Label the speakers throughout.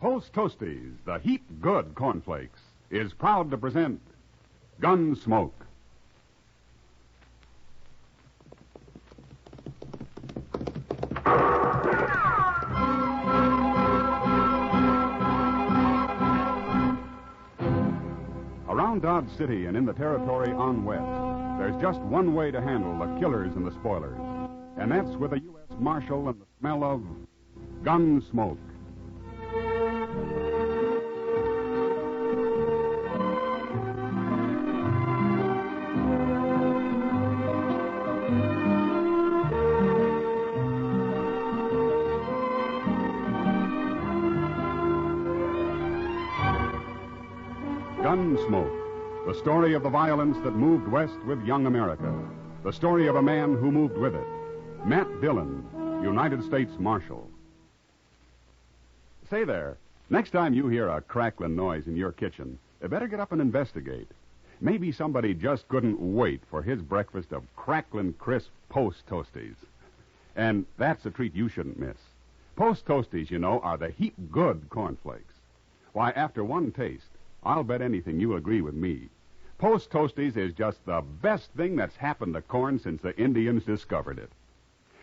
Speaker 1: Post Toasties, the heat-good cornflakes, is proud to present Gunsmoke. Around Dodge City and in the territory on west, there's just one way to handle the killers and the spoilers, and that's with a U.S. Marshal and the smell of Gunsmoke. Gunsmoke, the story of the violence that moved west with young America. The story of a man who moved with it. Matt Dillon, United States Marshal. Say there, next time you hear a crackling noise in your kitchen, you better get up and investigate. Maybe somebody just couldn't wait for his breakfast of crackling crisp Post Toasties. And that's a treat you shouldn't miss. Post Toasties, you know, are the heap-good cornflakes. Why, after one taste, I'll bet anything you'll agree with me. Post Toasties is just the best thing that's happened to corn since the Indians discovered it.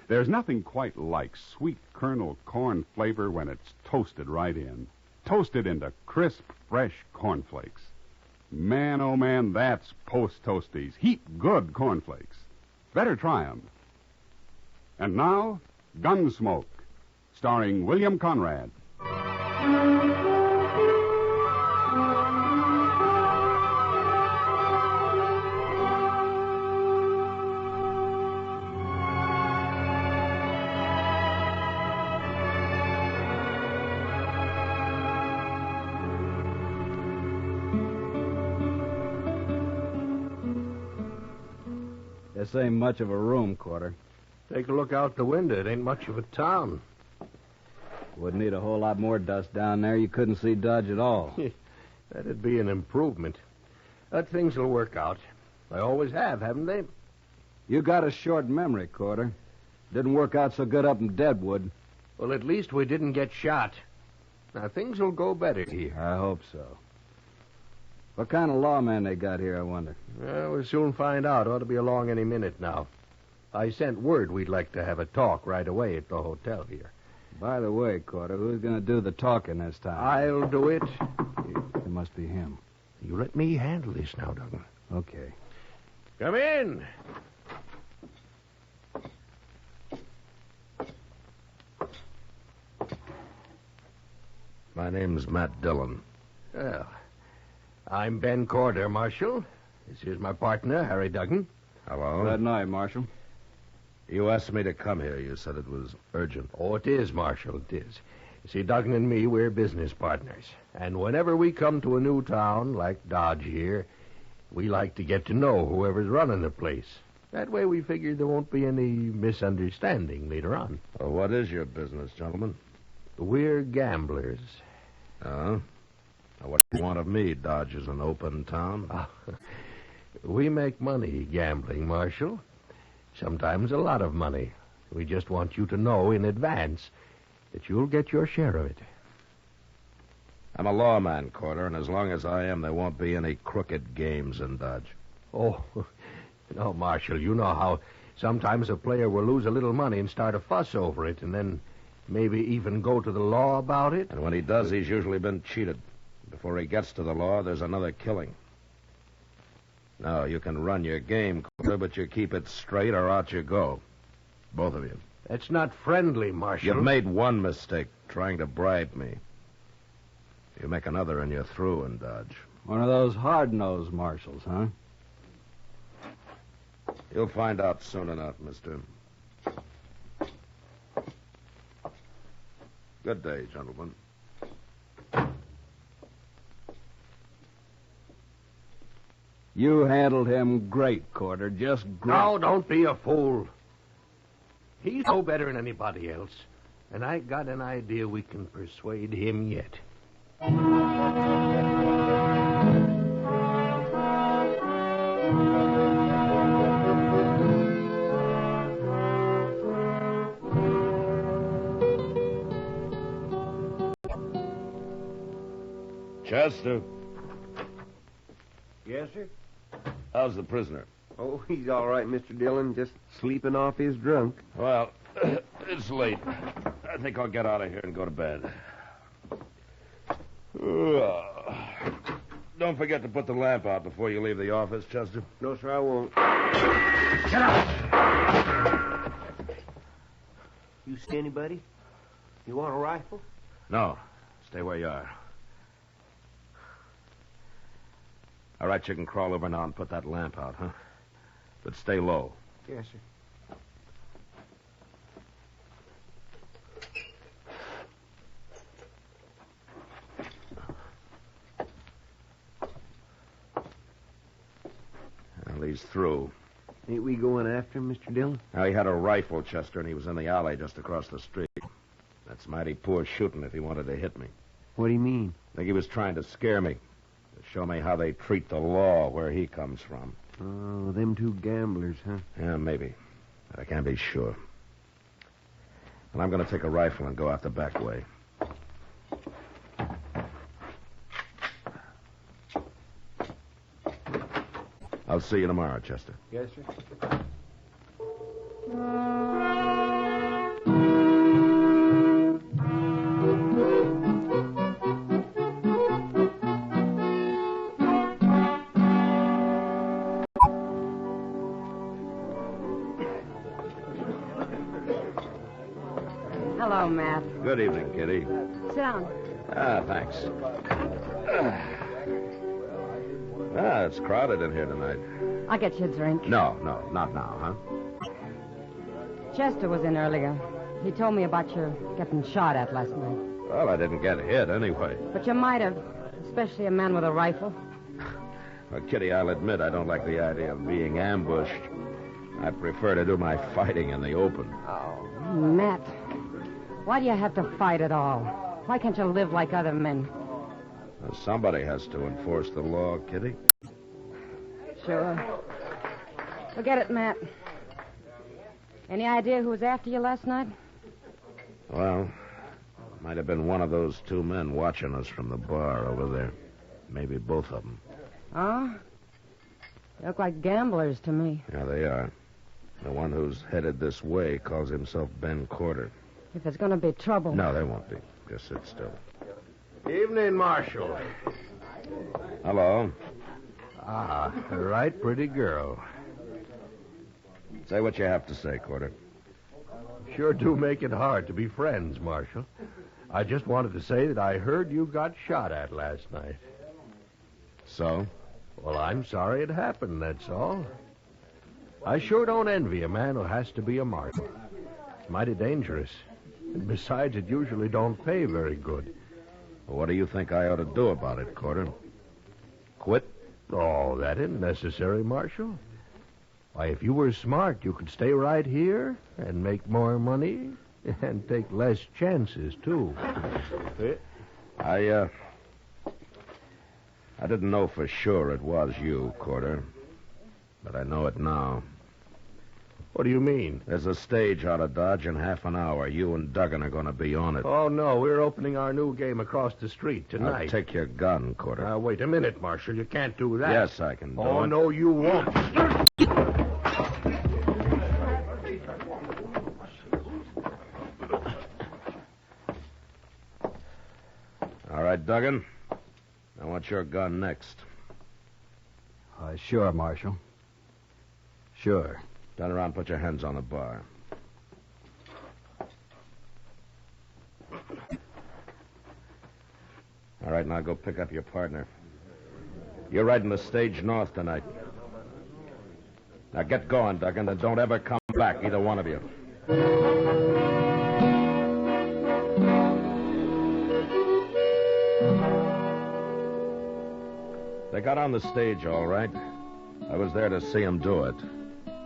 Speaker 1: There's nothing quite like sweet kernel corn flavor when it's toasted right in. Toasted into crisp, fresh cornflakes. Man, oh man, that's Post Toasties. Heap-good cornflakes. Better try 'em. And now, Gunsmoke, starring William Conrad.
Speaker 2: This ain't much of a room, Quarter.
Speaker 3: Take a look out the window. It ain't much of a town.
Speaker 2: Would need a whole lot more dust down there. You couldn't see Dodge at all.
Speaker 3: That'd be an improvement. But things will work out. They always have, haven't they?
Speaker 2: You got a short memory, Quarter. Didn't work out so good up in Deadwood.
Speaker 3: Well, at least we didn't get shot. Now, things will go better here.
Speaker 2: I hope so. What kind of lawman they got here, I wonder?
Speaker 3: Well, we'll soon find out. Ought to be along any minute now. I sent word we'd like to have a talk right away at the hotel here.
Speaker 2: By the way, Quarter, who's going to do the talking this time?
Speaker 3: I'll do it.
Speaker 2: It must be him.
Speaker 3: You let me handle this now, Duggan.
Speaker 2: Okay.
Speaker 3: Come in.
Speaker 4: My name's Matt Dillon.
Speaker 3: Well, I'm Ben Corder, Marshal. This is my partner, Harry Duggan.
Speaker 4: Hello.
Speaker 2: Good night, Marshal.
Speaker 4: You asked me to come here. You said it was urgent.
Speaker 3: Oh, it is, Marshal, it is. You see, Duggan and me, we're business partners. And whenever we come to a new town, like Dodge here, we like to get to know whoever's running the place. That way we figure there won't be any misunderstanding later on.
Speaker 4: Well, what is your business, gentlemen?
Speaker 3: We're gamblers.
Speaker 4: Now, what do you want of me? Dodge is an open town.
Speaker 3: We make money gambling, Marshal. Sometimes a lot of money. We just want you to know in advance that you'll get your share of it.
Speaker 4: I'm a lawman, Corder, and as long as I am, there won't be any crooked games in Dodge.
Speaker 3: Oh, no, Marshal, you know how sometimes a player will lose a little money and start a fuss over it, and then maybe even go to the law about it.
Speaker 4: And when he does, he's usually been cheated. Before he gets to the law, there's another killing. Now, you can run your game, Corder, but you keep it straight or out you go. Both of you.
Speaker 3: That's not friendly, Marshal.
Speaker 4: You've made one mistake, trying to bribe me. You make another and you're through in Dodge.
Speaker 2: One of those hard-nosed marshals, huh?
Speaker 4: You'll find out soon enough, mister. Good day, gentlemen.
Speaker 2: You handled him great, Corder. Just great.
Speaker 3: No, don't be a fool. He's no better than anybody else. And I got an idea we can persuade him yet.
Speaker 4: Chester,
Speaker 5: Yes, sir?
Speaker 4: how's the prisoner?
Speaker 5: Oh, he's all right, Mr. Dillon. Just sleeping off his drunk.
Speaker 4: Well, it's late. I think I'll get out of here and go to bed. Don't forget to put the lamp out before you leave the office, Chester.
Speaker 5: No, sir, I won't.
Speaker 4: Get up!
Speaker 5: You see anybody? You want a rifle?
Speaker 4: No. Stay where you are. All right, you can crawl over now and put that lamp out, huh? But stay low.
Speaker 5: Yes, sir.
Speaker 4: Well, he's through.
Speaker 5: Ain't we going after him, Mr. Dillon?
Speaker 4: Now, he had a rifle, Chester, and he was in the alley just across the street. That's mighty poor shooting if he wanted to hit me.
Speaker 5: What do you mean?
Speaker 4: I think he was trying to scare me. To show me how they treat the law where he comes from.
Speaker 5: Oh, them two gamblers, huh?
Speaker 4: Yeah, maybe. But I can't be sure. And I'm going to take a rifle and go out the back way. I'll see you tomorrow, Chester.
Speaker 5: Yes, sir.
Speaker 6: Hello, Matt.
Speaker 4: Good evening, Kitty.
Speaker 6: Sit down.
Speaker 4: Thanks. It's crowded in here tonight.
Speaker 6: I'll get you a drink.
Speaker 4: No, not now, huh?
Speaker 6: Chester was in earlier. He told me about your getting shot at last night.
Speaker 4: Well, I didn't get hit anyway.
Speaker 6: But you might have, especially a man with a rifle.
Speaker 4: Well, Kitty, I'll admit I don't like the idea of being ambushed. I prefer to do my fighting in the open.
Speaker 6: Oh, Matt. Why do you have to fight at all? Why can't you live like other men?
Speaker 4: Well, somebody has to enforce the law, Kitty.
Speaker 6: Sure. Forget it, Matt. Any idea who was after you last night?
Speaker 4: Well, it might have been one of those two men watching us from the bar over there. Maybe both of them.
Speaker 6: Oh? They look like gamblers to me.
Speaker 4: Yeah, they are. The one who's headed this way calls himself Ben Corder.
Speaker 6: If there's going to be trouble...
Speaker 4: No, there won't be. Just sit still.
Speaker 3: Evening, Marshal.
Speaker 4: Hello.
Speaker 3: Ah, a right pretty girl.
Speaker 4: Say what you have to say, Corder.
Speaker 3: Sure do make it hard to be friends, Marshal. I just wanted to say that I heard you got shot at last night.
Speaker 4: So?
Speaker 3: Well, I'm sorry it happened, that's all. I sure don't envy a man who has to be a marshal. It's mighty dangerous. And besides, it usually don't pay very good.
Speaker 4: Well, what do you think I ought to do about it, Corder? Quit?
Speaker 3: Oh, that isn't necessary, Marshal. Why, if you were smart, you could stay right here and make more money and take less chances, too.
Speaker 4: I didn't know for sure it was you, Corder. But I know it now.
Speaker 3: What do you mean?
Speaker 4: There's a stage out of Dodge in half an hour. You and Duggan are going to be on it.
Speaker 3: Oh, no, we're opening our new game across the street tonight.
Speaker 4: I'll take your gun, Corder.
Speaker 3: Now, wait a minute, Marshal. You can't do that.
Speaker 4: Yes, I can do
Speaker 3: Oh,
Speaker 4: it.
Speaker 3: no, you won't.
Speaker 4: All right, Duggan. I want your gun next.
Speaker 2: Sure, Marshal. Sure.
Speaker 4: Turn around and put your hands on the bar. All right, now go pick up your partner. You're riding the stage north tonight. Now get going, Duggan, and don't ever come back, either one of you. They got on the stage, all right. I was there to see them do it.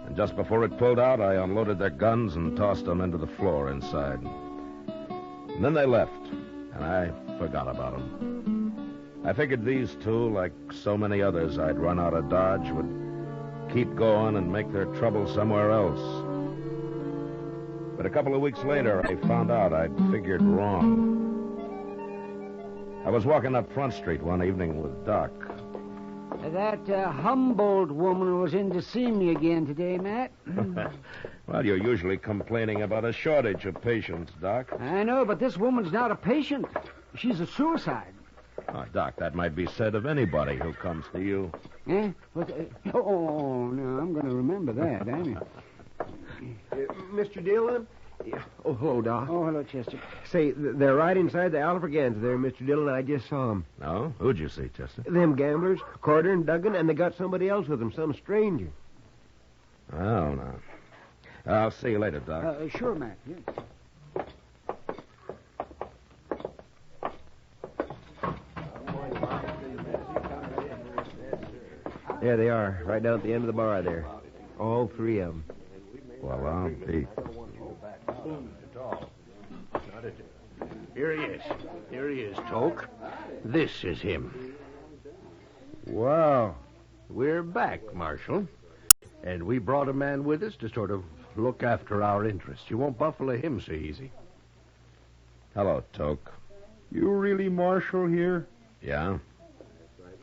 Speaker 4: And just before it pulled out, I unloaded their guns and tossed them into the floor inside. And then they left, and I forgot about them. I figured these two, like so many others I'd run out of Dodge, would keep going and make their trouble somewhere else. But a couple of weeks later, I found out I'd figured wrong. I was walking up Front Street one evening with Doc.
Speaker 7: That Humboldt woman was in to see me again today, Matt.
Speaker 4: Well, you're usually complaining about a shortage of patients, Doc.
Speaker 7: I know, but this woman's not a patient. She's a suicide.
Speaker 4: Oh, Doc, that might be said of anybody who comes to you.
Speaker 7: Eh? What, oh, no, I'm going to remember that, ain't you?
Speaker 5: Mr. Dillon? Oh, hello, Doc.
Speaker 7: Oh, hello, Chester.
Speaker 5: Say, they're right inside the Alfregans there, Mr. Dillon. I just saw them.
Speaker 4: No? Who'd you see, Chester?
Speaker 5: Them gamblers, Carter and Duggan, and they got somebody else with them, some stranger.
Speaker 4: Oh, no. I'll see you later, Doc.
Speaker 7: Sure, Matt, yes.
Speaker 5: There they are, right down at the end of the bar there. All three of them.
Speaker 4: Well, I'll be.
Speaker 3: Here he is. Here he is, Toke. This is him.
Speaker 2: Wow.
Speaker 3: We're back, Marshal. And we brought a man with us to sort of look after our interests. You won't buffalo him so easy.
Speaker 4: Hello, Toke.
Speaker 2: You really Marshal here?
Speaker 4: Yeah?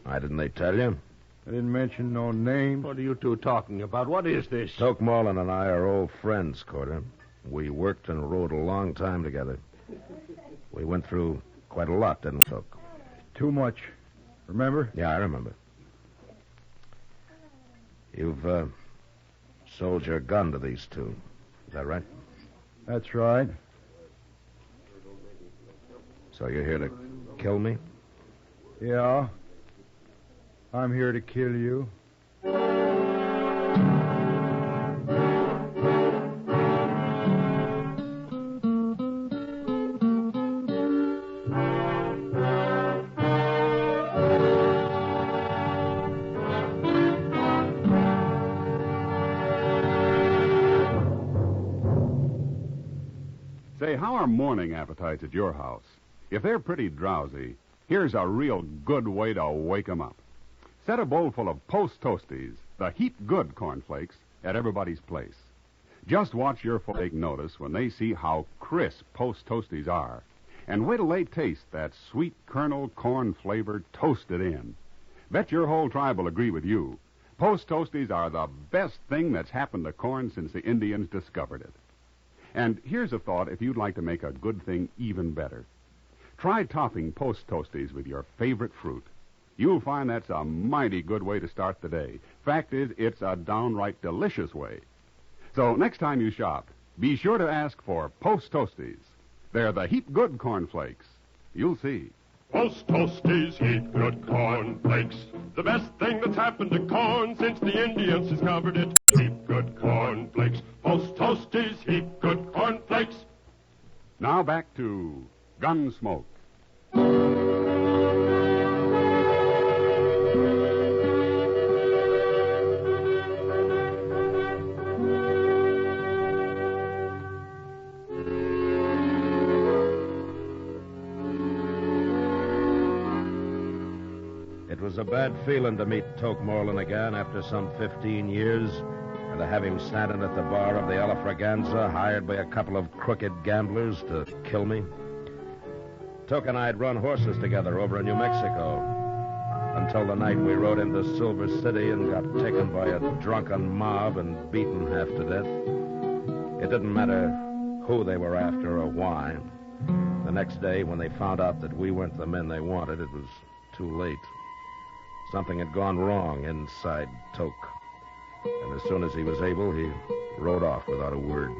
Speaker 4: Why didn't they tell you?
Speaker 2: I didn't mention no name.
Speaker 3: What are you two talking about? What is this?
Speaker 4: Toke Marlin and I are old friends, Carter. We worked and rode a long time together. We went through quite a lot, didn't we, Toke?
Speaker 2: Too much. Remember?
Speaker 4: Yeah, I remember. You've sold your gun to these two. Is that right?
Speaker 2: That's right.
Speaker 4: So you're here to kill me?
Speaker 2: Yeah. I'm here to kill you.
Speaker 1: Say, how are morning appetites at your house? If they're pretty drowsy, here's a real good way to wake 'em up. Set a bowl full of Post Toasties, the heap-good cornflakes, at everybody's place. Just watch your folk take notice when they see how crisp Post Toasties are. And wait till they taste that sweet kernel corn flavor toasted in. Bet your whole tribe will agree with you. Post Toasties are the best thing that's happened to corn since the Indians discovered it. And here's a thought if you'd like to make a good thing even better. Try topping Post Toasties with your favorite fruit. You'll find that's a mighty good way to start the day. Fact is, it's a downright delicious way. So next time you shop, be sure to ask for Post Toasties. They're the heap-good cornflakes. You'll see.
Speaker 8: Post Toasties, heap good cornflakes. The best thing that's happened to corn since the Indians discovered it. Heap good cornflakes. Post Toasties, heap good cornflakes.
Speaker 1: Now back to Gunsmoke.
Speaker 4: It was a bad feeling to meet Toke Marlin again after some 15 years, and to have him standing at the bar of the Alfraganza, hired by a couple of crooked gamblers to kill me. Toke and I had run horses together over in New Mexico until the night we rode into Silver City and got taken by a drunken mob and beaten half to death. It didn't matter who they were after or why. The next day, when they found out that we weren't the men they wanted, it was too late. Something had gone wrong inside Toke. And as soon as he was able, he rode off without a word.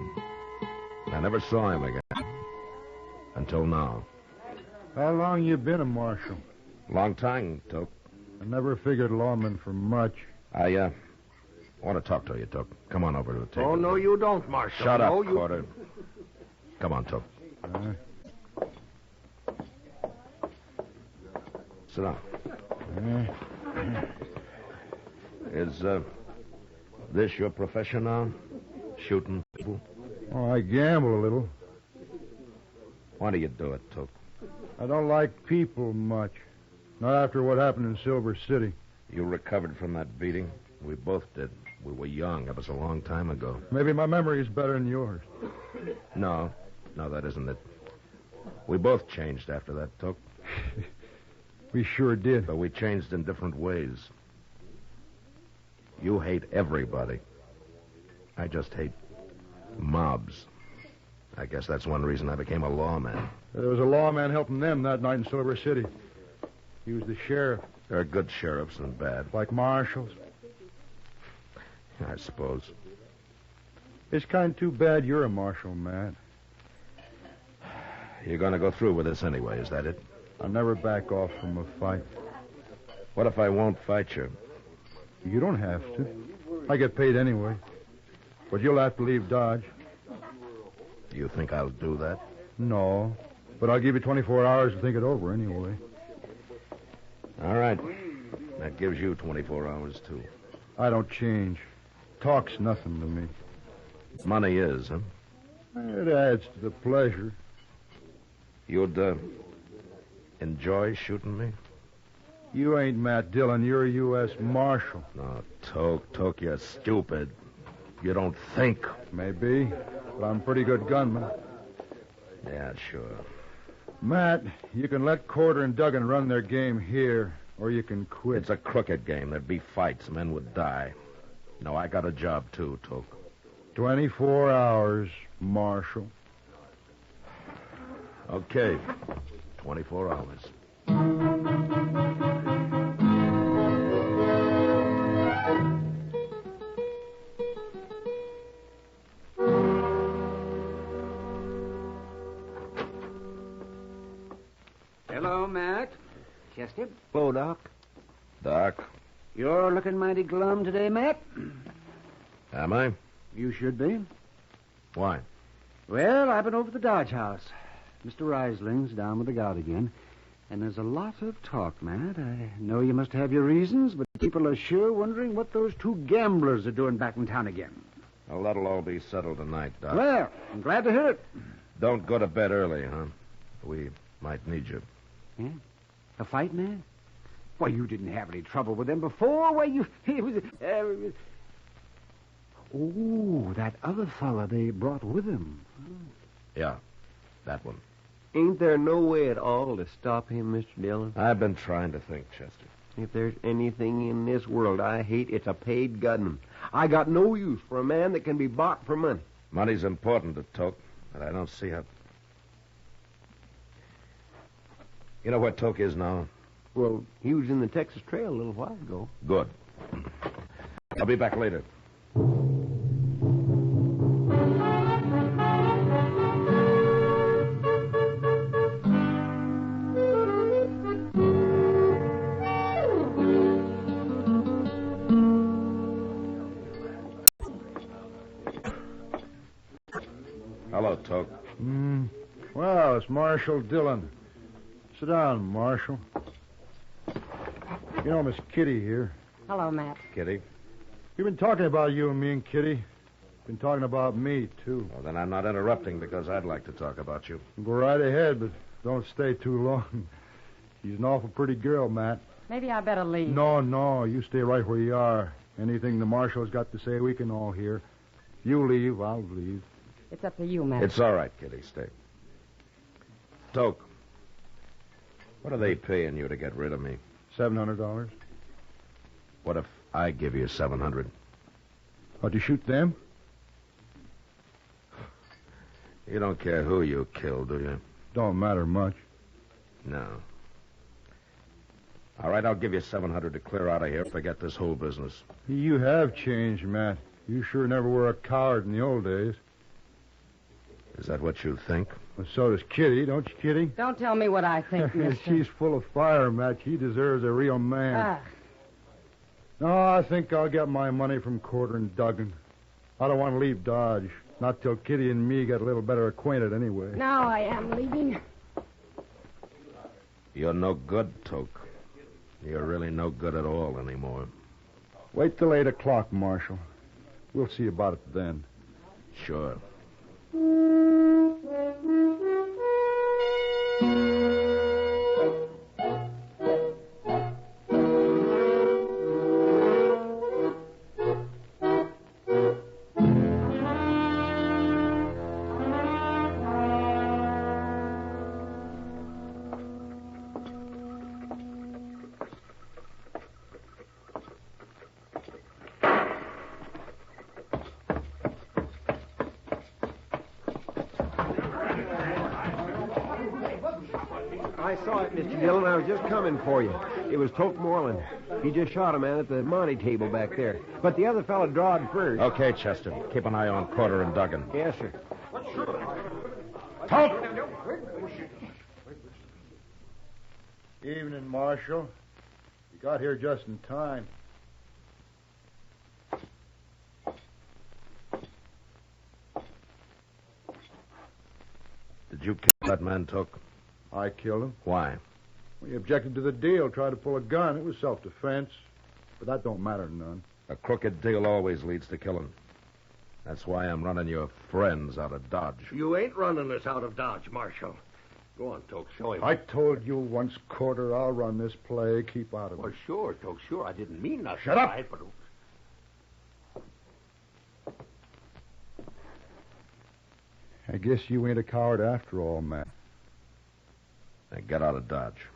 Speaker 4: I never saw him again. Until now.
Speaker 2: How long you been a marshal?
Speaker 4: Long time, Toke.
Speaker 2: I never figured lawman for much.
Speaker 4: I want to talk to you, Toke. Come on over to the table.
Speaker 3: Oh, no, you don't, Marshal.
Speaker 4: Shut up,
Speaker 3: No, you...
Speaker 4: Carter. Come on, Toke. Sit down. Is this your profession now? Shooting people?
Speaker 2: Oh, I gamble a little.
Speaker 4: Why do you do it, Toke?
Speaker 2: I don't like people much. Not after what happened in Silver City.
Speaker 4: You recovered from that beating? We both did. We were young. That was a long time ago.
Speaker 2: Maybe my memory is better than yours.
Speaker 4: No, that isn't it. We both changed after that, Toke.
Speaker 9: We sure did.
Speaker 4: But we changed in different ways. You hate everybody. I just hate mobs. I guess that's one reason I became a lawman.
Speaker 9: There was a lawman helping them that night in Silver City. He was the sheriff.
Speaker 4: There are good sheriffs and bad.
Speaker 9: Like marshals.
Speaker 4: I suppose.
Speaker 9: It's kind of too bad you're a marshal, Matt.
Speaker 4: You're going to go through with this anyway, is that it?
Speaker 9: I'll never back off from a fight.
Speaker 4: What if I won't fight you?
Speaker 9: You don't have to. I get paid anyway. But you'll have to leave Dodge.
Speaker 4: You think I'll do that?
Speaker 9: No. But I'll give you 24 hours to think it over anyway.
Speaker 4: All right. That gives you 24 hours, too.
Speaker 9: I don't change. Talk's nothing to me.
Speaker 4: Money is, huh?
Speaker 9: It adds to the pleasure.
Speaker 4: You'd, enjoy shooting me?
Speaker 9: You ain't Matt Dillon. You're a U.S. Marshal.
Speaker 4: No, Toke, you're stupid. You don't think.
Speaker 9: Maybe, but I'm a pretty good gunman.
Speaker 4: Yeah, sure.
Speaker 9: Matt, you can let Corder and Duggan run their game here, or you can quit.
Speaker 4: It's a crooked game. There'd be fights. Men would die. No, I got a job, too, Toke.
Speaker 9: 24 hours, Marshal.
Speaker 4: Okay. 24 hours.
Speaker 7: Hello, Matt. Chester?
Speaker 5: Hello, Doc.
Speaker 4: Doc?
Speaker 7: You're looking mighty glum today, Matt.
Speaker 4: Am I?
Speaker 7: You should be.
Speaker 4: Why?
Speaker 7: Well, I've been over to the Dodge House. Mr. Reisling's down with the gout again. And there's a lot of talk, Matt. I know you must have your reasons, but people are sure wondering what those two gamblers are doing back in town again.
Speaker 4: Well, that'll all be settled tonight, Doc.
Speaker 7: Well, I'm glad to hear it.
Speaker 4: Don't go to bed early, huh? We might need you.
Speaker 7: Yeah? A fight, man? Why, you didn't have any trouble with them before. Why, you... Oh, that other fella they brought with him.
Speaker 4: Yeah, that one.
Speaker 5: Ain't there no way at all to stop him, Mr. Dillon?
Speaker 4: I've been trying to think, Chester.
Speaker 5: If there's anything in this world I hate, it's a paid gunman. I got no use for a man that can be bought for money.
Speaker 4: Money's important to Toke, but I don't see how... You know where Toke is now?
Speaker 5: Well, he was in the Texas Trail a little while ago.
Speaker 4: Good. I'll be back later. Hello, Toke.
Speaker 9: Well, it's Marshal Dillon. Sit down, Marshal. You know Miss Kitty here.
Speaker 6: Hello, Matt.
Speaker 4: Kitty?
Speaker 9: We've been talking about you and me and Kitty. Been talking about me, too.
Speaker 4: Well, then I'm not interrupting because I'd like to talk about you.
Speaker 9: Go right ahead, but don't stay too long. She's an awful pretty girl, Matt.
Speaker 6: Maybe I better leave.
Speaker 9: No, you stay right where you are. Anything the Marshal's got to say, we can all hear. You leave, I'll leave.
Speaker 6: It's up to you, Matt.
Speaker 4: It's all right, Kitty. Stay. Toke, what are they paying you to get rid of me?
Speaker 9: $700.
Speaker 4: What if I give you $700?
Speaker 9: How'd you shoot them?
Speaker 4: You don't care who you kill, do you?
Speaker 9: Don't matter much.
Speaker 4: No. All right, I'll give you $700 to clear out of here. Forget this whole business.
Speaker 9: You have changed, Matt. You sure never were a coward in the old days.
Speaker 4: Is that what you think?
Speaker 9: Well, so does Kitty, don't you, Kitty?
Speaker 6: Don't tell me what I think, mister.
Speaker 9: She's full of fire, Matt. She deserves a real man.
Speaker 6: Ah.
Speaker 9: No, I think I'll get my money from Corder and Duggan. I don't want to leave Dodge. Not till Kitty and me get a little better acquainted anyway.
Speaker 6: Now I am leaving.
Speaker 4: You're no good, Toke. You're really no good at all anymore.
Speaker 9: Wait till 8 o'clock, Marshal. We'll see about it then.
Speaker 4: Sure.
Speaker 5: I saw it, Mr. Dillon. I was just coming for you. It was Toke Moreland. He just shot a man at the Monty table back there. But the other fellow drawed first.
Speaker 4: Okay, Chester. Keep an eye on Corder and Duggan.
Speaker 5: Yes, sir.
Speaker 4: Toke!
Speaker 9: Evening, Marshal. You got here just in time.
Speaker 4: Did you kill that man, Toke?
Speaker 9: I killed him.
Speaker 4: Why?
Speaker 9: We objected to the deal, tried to pull a gun. It was self-defense. But that don't matter none.
Speaker 4: A crooked deal always leads to killing. That's why I'm running your friends out of Dodge.
Speaker 3: You ain't running us out of Dodge, Marshal. Go on, Toke, show him.
Speaker 9: I told you once, Corder, I'll run this play. Keep out of it.
Speaker 3: Well, sure, Toke, sure. I didn't mean nothing.
Speaker 9: Shut up!
Speaker 3: Right, but...
Speaker 9: I guess you ain't a coward after all, Matt.
Speaker 4: Now get out of Dodge.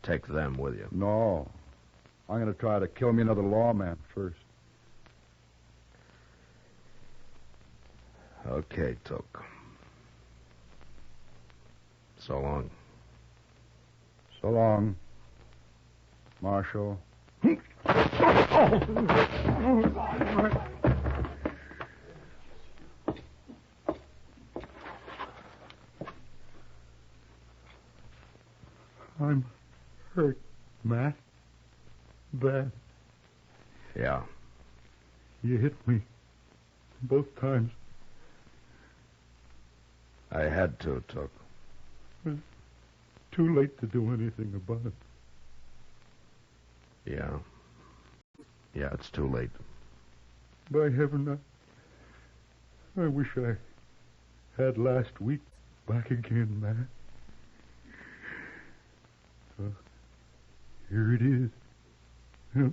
Speaker 4: Take them with you.
Speaker 9: No. I'm going to try to kill me another lawman first.
Speaker 4: Okay, Toke. So long.
Speaker 9: So long, Marshal. I'm hurt, Matt. Bad.
Speaker 4: Yeah.
Speaker 9: You hit me both times.
Speaker 4: I had to, Toke.
Speaker 9: It was too late to do anything about it.
Speaker 4: Yeah. Yeah, it's too late.
Speaker 9: By heaven, I wish I had last week back again, Matt. So, here it is. Huh?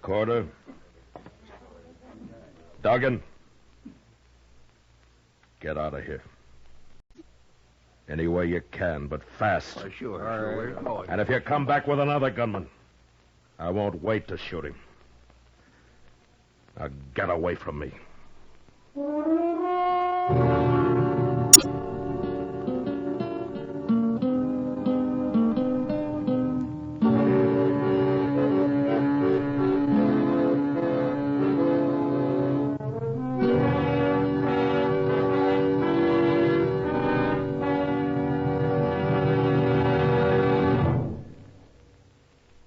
Speaker 4: Corder. Duggan. Get out of here. Any way you can, but fast.
Speaker 3: Sure.
Speaker 4: And if you come back with another gunman, I won't wait to shoot him. Now get away from me.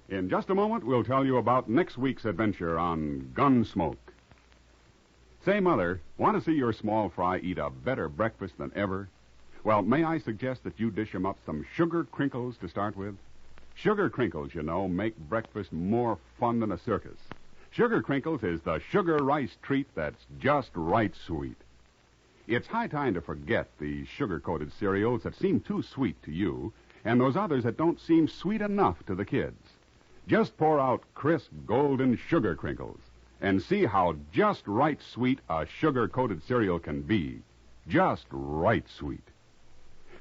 Speaker 1: In just a moment, we'll tell you about next week's adventure on Gunsmoke. Say, Mother, want to see your small fry eat a better breakfast than ever? Well, may I suggest that you dish 'em up some sugar crinkles to start with? Sugar crinkles, you know, make breakfast more fun than a circus. Sugar crinkles is the sugar rice treat that's just right sweet. It's high time to forget the sugar-coated cereals that seem too sweet to you and those others that don't seem sweet enough to the kids. Just pour out crisp, golden sugar crinkles and see how just right sweet a sugar-coated cereal can be. Just right sweet.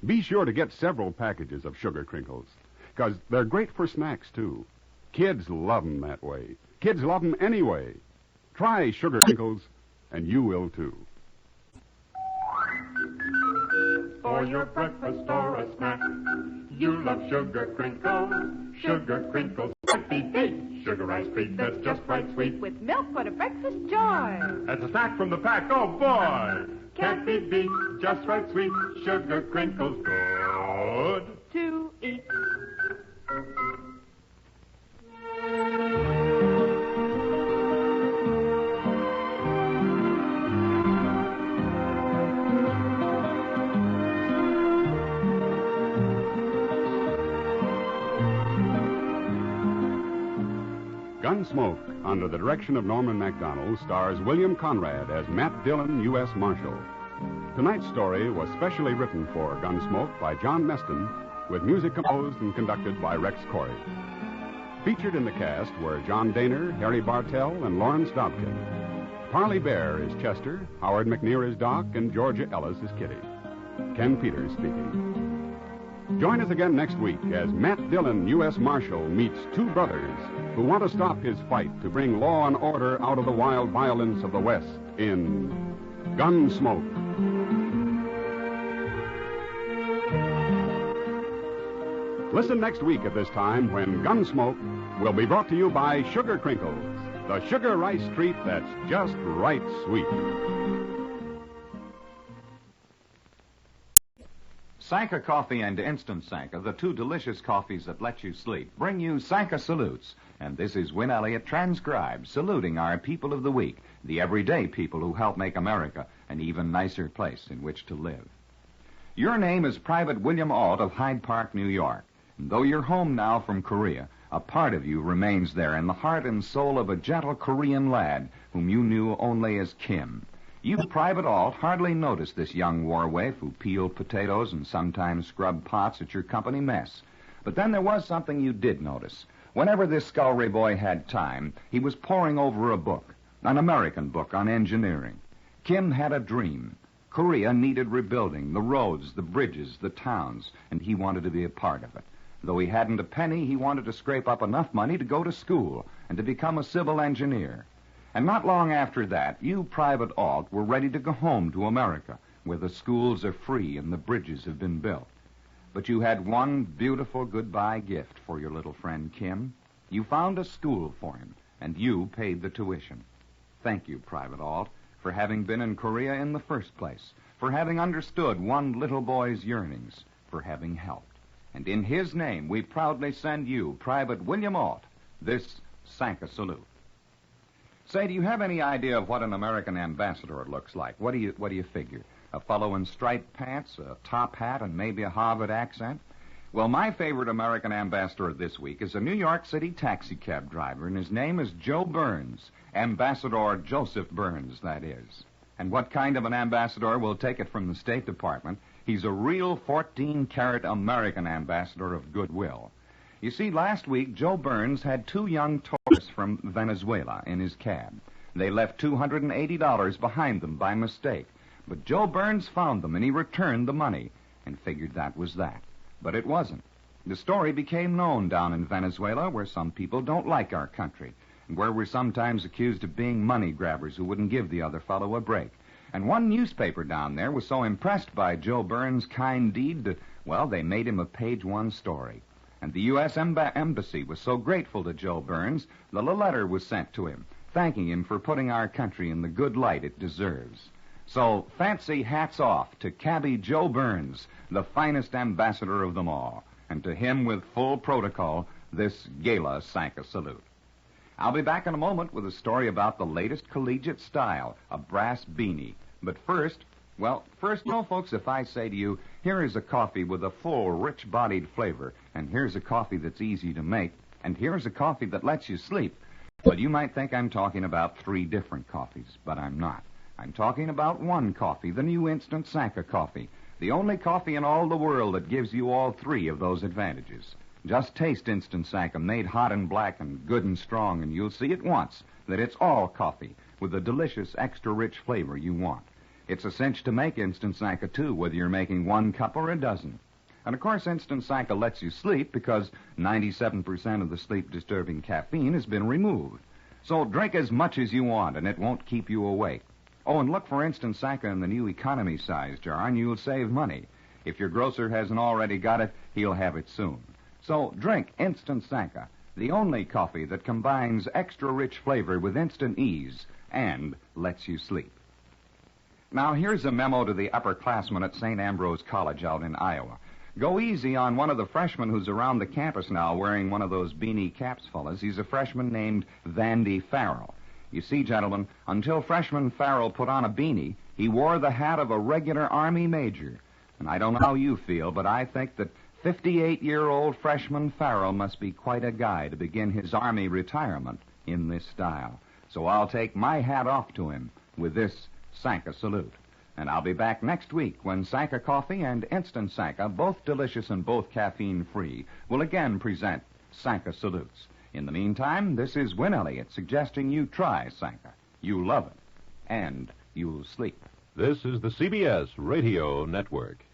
Speaker 1: Be sure to get several packages of sugar crinkles, because they're great for snacks, too. Kids love 'em that way. Kids love 'em anyway. Try sugar crinkles, and you will, too.
Speaker 8: For your breakfast or a snack, you love sugar crinkles. Sugar crinkles can't be beat. Sugar rice treat that's just right sweet.
Speaker 10: With milk, what a breakfast joy.
Speaker 8: As a snack from the pack, oh boy! Can't be beat, just right sweet. Sugar crinkles good
Speaker 10: to eat.
Speaker 1: Gunsmoke, under the direction of Norman Macdonnell, stars William Conrad as Matt Dillon, U.S. Marshal. Tonight's story was specially written for Gunsmoke by John Meston, with music composed and conducted by Rex Corey. Featured in the cast were John Dehner, Harry Bartell, and Lawrence Dobkin. Parley Baer is Chester, Howard McNear is Doc, and Georgia Ellis is Kitty. Ken Peters speaking. Join us again next week as Matt Dillon, U.S. Marshal, meets two brothers who want to stop his fight to bring law and order out of the wild violence of the West in Gunsmoke. Listen next week at this time when Gunsmoke will be brought to you by Sugar Crinkles, the sugar rice treat that's just right sweet.
Speaker 11: Sanka Coffee and Instant Sanka, the two delicious coffees that let you sleep, bring you Sanka Salutes. And this is Win Elliott transcribed, saluting our people of the week, the everyday people who help make America an even nicer place in which to live. Your name is Private William Ault of Hyde Park, New York. And though you're home now from Korea, a part of you remains there in the heart and soul of a gentle Korean lad whom you knew only as Kim. You, Private Ault, hardly noticed this young war waif who peeled potatoes and sometimes scrubbed pots at your company mess. But then there was something you did notice. Whenever this scullery boy had time, he was poring over a book, an American book on engineering. Kim had a dream. Korea needed rebuilding, the roads, the bridges, the towns, and he wanted to be a part of it. Though he hadn't a penny, he wanted to scrape up enough money to go to school and to become a civil engineer. And not long after that, you, Private Ault, were ready to go home to America, where the schools are free and the bridges have been built. But you had one beautiful goodbye gift for your little friend Kim. You found a school for him, and you paid the tuition. Thank you, Private Ault, for having been in Korea in the first place, for having understood one little boy's yearnings, for having helped. And in his name, we proudly send you, Private William Ault, this Sanka salute. Say, do you have any idea of what an American ambassador looks like? What do you figure? A fellow in striped pants, a top hat, and maybe a Harvard accent? Well, my favorite American ambassador this week is a New York City taxi cab driver, and his name is Joe Burns. Ambassador Joseph Burns, that is. And what kind of an ambassador? We'll take it from the State Department. He's a real 14-carat American ambassador of goodwill. You see, last week, Joe Burns had two young tourists from Venezuela in his cab. They left $280 behind them by mistake. But Joe Burns found them, and he returned the money, and figured that was that. But it wasn't. The story became known down in Venezuela, where some people don't like our country, and where we're sometimes accused of being money grabbers who wouldn't give the other fellow a break. And one newspaper down there was so impressed by Joe Burns' kind deed that, well, they made him a page-one story. And the U.S. Embassy was so grateful to Joe Burns that a letter was sent to him, thanking him for putting our country in the good light it deserves. So, fancy hats off to Cabby Joe Burns, the finest ambassador of them all, and to him with full protocol, this gala Sanka salute. I'll be back in a moment with a story about the latest collegiate style, a brass beanie. But first, no, folks, if I say to you, here is a coffee with a full, rich-bodied flavor, and here's a coffee that's easy to make, and here's a coffee that lets you sleep, well, you might think I'm talking about three different coffees, but I'm not. I'm talking about one coffee, the new Instant Sanka coffee, the only coffee in all the world that gives you all three of those advantages. Just taste Instant Sanka, made hot and black and good and strong, and you'll see at once that it's all coffee with the delicious, extra-rich flavor you want. It's a cinch to make Instant Sanka, too, whether you're making 1 cup or a dozen. And, of course, Instant Sanka lets you sleep because 97% of the sleep-disturbing caffeine has been removed. So drink as much as you want, and it won't keep you awake. Oh, and look for Instant Sanka in the new economy size jar, and you'll save money. If your grocer hasn't already got it, he'll have it soon. So drink Instant Sanka, the only coffee that combines extra-rich flavor with instant ease and lets you sleep. Now, here's a memo to the upperclassmen at St. Ambrose College out in Iowa. Go easy on one of the freshmen who's around the campus now wearing one of those beanie caps, fellas. He's a freshman named Vandy Farrell. You see, gentlemen, until freshman Farrell put on a beanie, he wore the hat of a regular Army major. And I don't know how you feel, but I think that 58-year-old freshman Farrell must be quite a guy to begin his Army retirement in this style. So I'll take my hat off to him with this Sanka salute. And I'll be back next week when Sanka Coffee and Instant Sanka, both delicious and both caffeine-free, will again present Sanka salutes. In the meantime, this is Win Elliott suggesting you try Sanka. You love it, and you'll sleep.
Speaker 12: This is the CBS Radio Network.